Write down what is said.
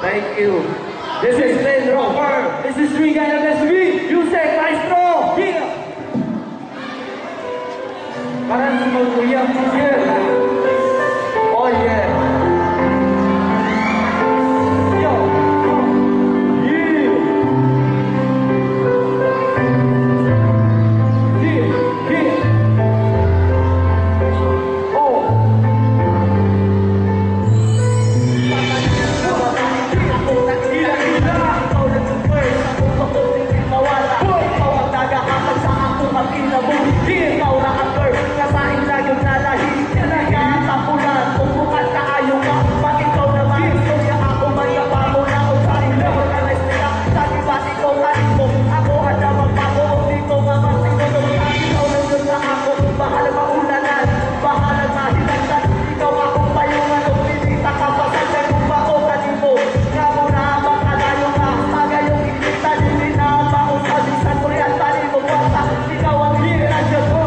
Thank you. This is Lynn Roper. This is Three Guys MSB. Yusek Maestro. Yeah. Parang si Kuya. Yeah. Oh yeah. Yo. Yeah. Yeah. Yeah. Oh. Ikaw na ang bird, kasain na yung nalahi. Nagkatapunan, kung bukas ka ayaw ka. Pag ikaw naman, istorya ako, mayapa mo na kung sa'yo na organize nila. Sabi ba ikaw kanin mo, ako hadamang pako. Di ko mamasing ko nung ikaw nandun na ako. Bahala maulanan, bahala mahilantan. Ikaw akong payungan, kung pinita ka pa sa dyan. Kung bako kanin mo, nga mo na makalayo ka. Maga yung ikita, hindi na mausabisan ko yan. Tali mo bata, ikaw ang hira dyan. Kung